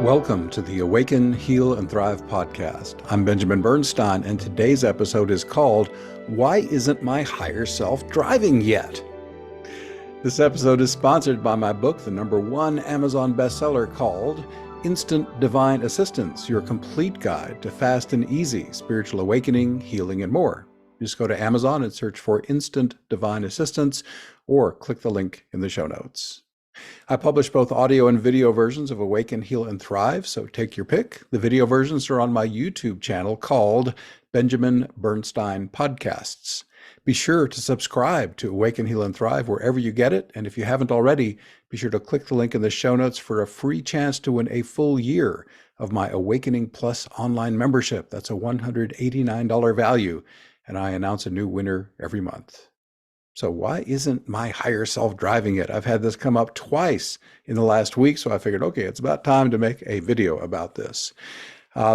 Welcome to the Awaken, Heal, and Thrive podcast. I'm Benjamin Bernstein, and today's episode is called, Why Isn't My Higher Self Driving Yet? This episode is sponsored by my book, the #1 Amazon bestseller called Instant Divine Assistance, Your Complete Guide to Fast and Easy Spiritual Awakening, Healing, and More. Just go to Amazon and search for Instant Divine Assistance or click the link in the show notes. I publish both audio and video versions of Awaken, Heal, and Thrive, so take your pick. The video versions are on my YouTube channel called Benjamin Bernstein Podcasts. Be sure to subscribe to Awaken, Heal, and Thrive wherever you get it, and if you haven't already, be sure to click the link in the show notes for a free chance to win a full year of my Awakening Plus online membership. That's a $189 value, and I announce a new winner every month. So why isn't my higher self driving it? I've had this come up twice in the last week, so I figured, okay, it's about time to make a video about this.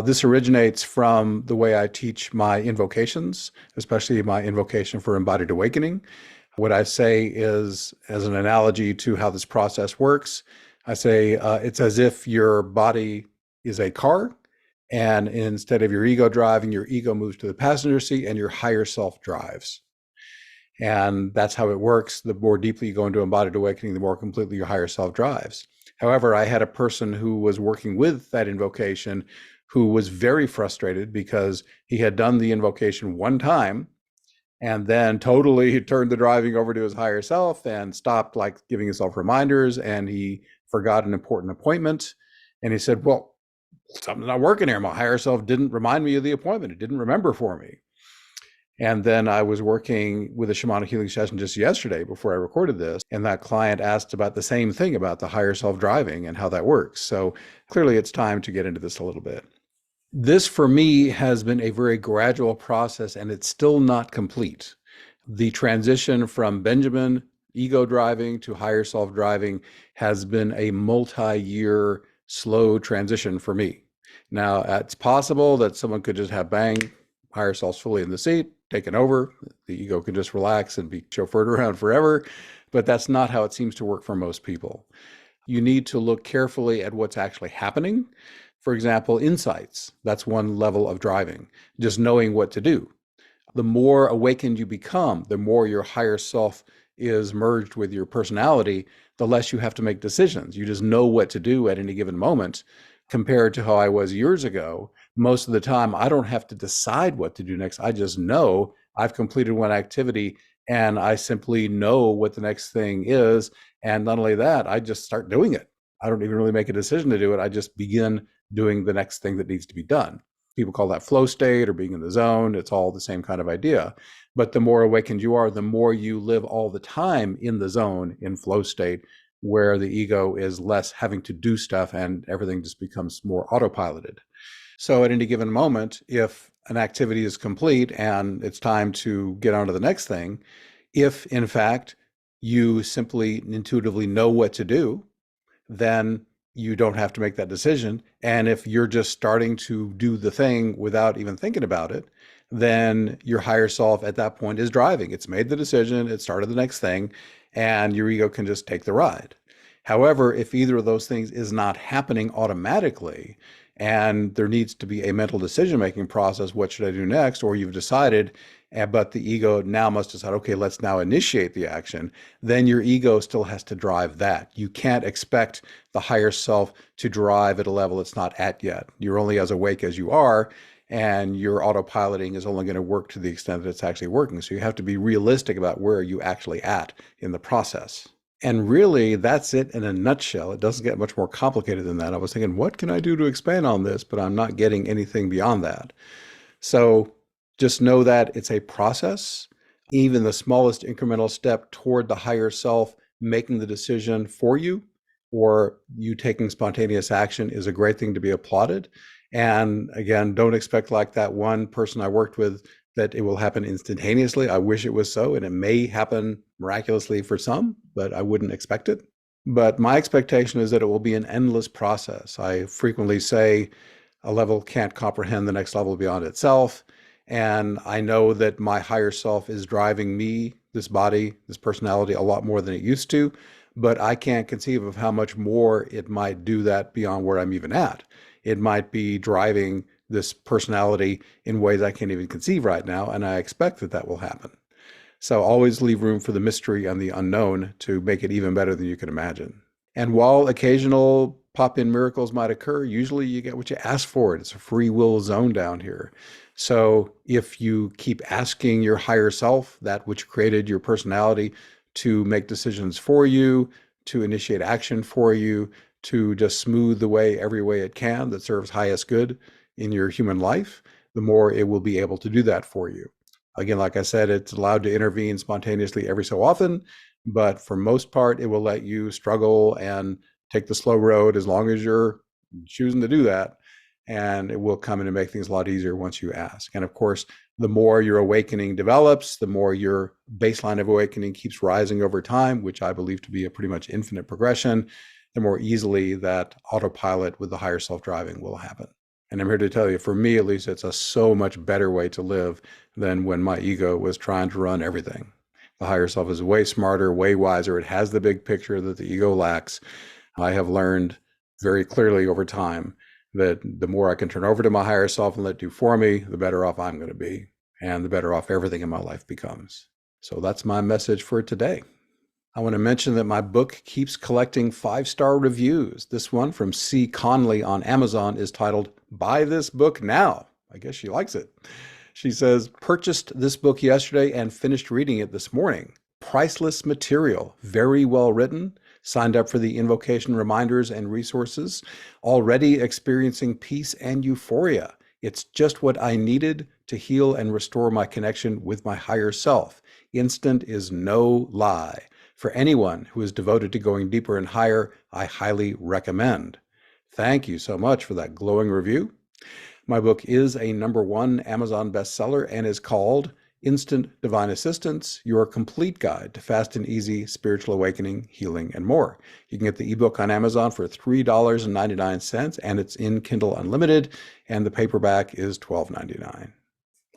This originates from the way I teach my invocations, especially my invocation for Embodied Awakening. What I say is, as an analogy to how this process works, I say it's as if your body is a car, and instead of your ego driving, your ego moves to the passenger seat and your higher self drives. And that's how it works. The more deeply you go into embodied awakening, the more completely your higher self drives. However, I had a person who was working with that invocation who was very frustrated because he had done the invocation one time and then totally turned the driving over to his higher self and stopped like giving himself reminders, and he forgot an important appointment. And he said, well, something's not working here. My higher self didn't remind me of the appointment. It didn't remember for me. And then I was working with a shamanic healing session just yesterday before I recorded this, and that client asked about the same thing about the higher self driving and how that works. So clearly it's time to get into this a little bit. This for me has been a very gradual process, and it's still not complete. The transition from Benjamin ego driving to higher self driving has been a multi-year slow transition for me. Now, it's possible that someone could just have bang, higher self's fully in the seat, taken over, the ego can just relax and be chauffeured around forever, but that's not how it seems to work for most people. You need to look carefully at what's actually happening. For example, insights, that's one level of driving, just knowing what to do. The more awakened you become, the more your higher self is merged with your personality, the less you have to make decisions. You just know what to do at any given moment. Compared to how I was years ago, most of the time, I don't have to decide what to do next. I just know I've completed one activity and I simply know what the next thing is. And not only that, I just start doing it. I don't even really make a decision to do it. I just begin doing the next thing that needs to be done. People call that flow state or being in the zone. It's all the same kind of idea. But the more awakened you are, the more you live all the time in the zone, in flow state, where the ego is less having to do stuff and everything just becomes more autopiloted. So at any given moment, if an activity is complete and it's time to get on to the next thing, if in fact you simply intuitively know what to do, then you don't have to make that decision. And if you're just starting to do the thing without even thinking about it, then your higher self at that point is driving. It's made the decision, it started the next thing, and your ego can just take the ride. However, if either of those things is not happening automatically, and there needs to be a mental decision-making process, what should I do next? Or you've decided, but the ego now must decide, okay, let's now initiate the action. Then your ego still has to drive that. You can't expect the higher self to drive at a level it's not at yet. You're only as awake as you are, and your autopiloting is only going to work to the extent that it's actually working. So you have to be realistic about where you actually at in the process. And really, that's it in a nutshell. It doesn't get much more complicated than that. I was thinking, what can I do to expand on this? But I'm not getting anything beyond that. So just know that it's a process. Even the smallest incremental step toward the higher self making the decision for you, or you taking spontaneous action, is a great thing to be applauded. And again, don't expect like that one person I worked with that it will happen instantaneously. I wish it was so, and it may happen miraculously for some, but I wouldn't expect it. But my expectation is that it will be an endless process. I frequently say a level can't comprehend the next level beyond itself. And I know that my higher self is driving me, this body, this personality, a lot more than it used to. but I can't conceive of how much more it might do that beyond where I'm even at. It might be driving this personality in ways I can't even conceive right now, and I expect that that will happen. So always leave room for the mystery and the unknown to make it even better than you can imagine. And while occasional pop-in miracles might occur, usually you get what you ask for. It's a free will zone down here. So if you keep asking your higher self, that which created your personality, to make decisions for you, to initiate action for you, to just smooth the way every way it can that serves highest good in your human life, the more it will be able to do that for you. Again, like I said, it's allowed to intervene spontaneously every so often, but for most part, it will let you struggle and take the slow road as long as you're choosing to do that. And it will come in and make things a lot easier once you ask. And of course, the more your awakening develops, the more your baseline of awakening keeps rising over time, which I believe to be a pretty much infinite progression, the more easily that autopilot with the higher self-driving will happen. And I'm here to tell you, for me at least, it's a so much better way to live than when my ego was trying to run everything. The higher self is way smarter, way wiser. It has the big picture that the ego lacks. I have learned very clearly over time that the more I can turn over to my higher self and let it do for me, the better off I'm going to be, and the better off everything in my life becomes. So that's my message for today. I want to mention that my book keeps collecting 5-star reviews. This one from C. Conley on Amazon is titled, "Buy This Book Now." I guess she likes it. She says, "Purchased this book yesterday and finished reading it this morning. Priceless material, very well written. Signed up for the invocation reminders and resources. Already experiencing peace and euphoria. It's just what I needed to heal and restore my connection with my higher self. Instant is no lie. For anyone who is devoted to going deeper and higher, I highly recommend." Thank you so much for that glowing review. My book is a #1 Amazon bestseller and is called Instant Divine Assistance, Your Complete Guide to Fast and Easy Spiritual Awakening, Healing, and More. You can get the ebook on Amazon for $3.99, and it's in Kindle Unlimited, and the paperback is $12.99.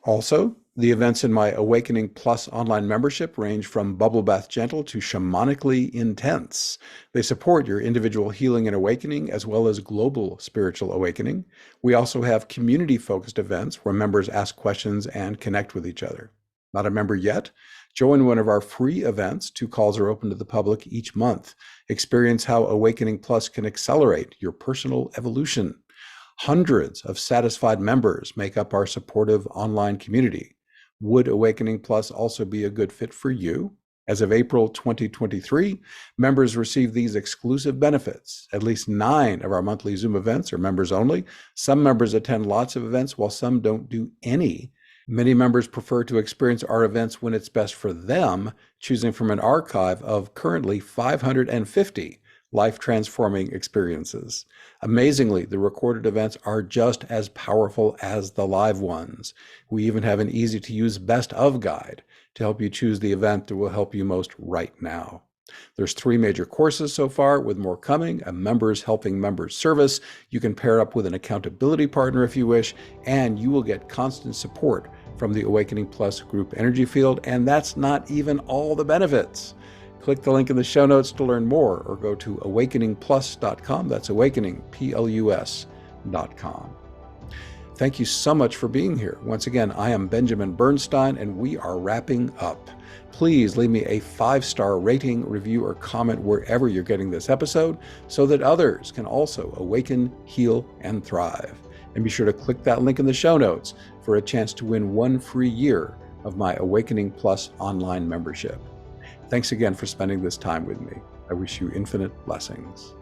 Also, the events in my Awakening Plus online membership range from bubble bath gentle to shamanically intense. They support your individual healing and awakening as well as global spiritual awakening. We also have community-focused events where members ask questions and connect with each other. Not a member yet? Join one of our free events. 2 calls are open to the public each month. Experience how Awakening Plus can accelerate your personal evolution. Hundreds of satisfied members make up our supportive online community. Would Awakening Plus also be a good fit for you? As of April 2023, members receive these exclusive benefits. At least 9 of our monthly Zoom events are members only. Some members attend lots of events while some don't do any. Many members prefer to experience our events when it's best for them, choosing from an archive of currently 550 life-transforming experiences. Amazingly, the recorded events are just as powerful as the live ones. We even have an easy-to-use best of guide to help you choose the event that will help you most right now. There's 3 major courses so far, with more coming: a members helping members service. You can pair up with an accountability partner if you wish, and you will get constant support from the Awakening Plus group energy field, and that's not even all the benefits. Click the link in the show notes to learn more, or go to awakeningplus.com. That's awakeningplus.com. Thank you so much for being here. Once again, I am Benjamin Bernstein, and we are wrapping up. Please leave me a 5-star rating, review, or comment wherever you're getting this episode so that others can also awaken, heal, and thrive. And be sure to click that link in the show notes for a chance to win 1 free year of my Awakening Plus online membership. Thanks again for spending this time with me. I wish you infinite blessings.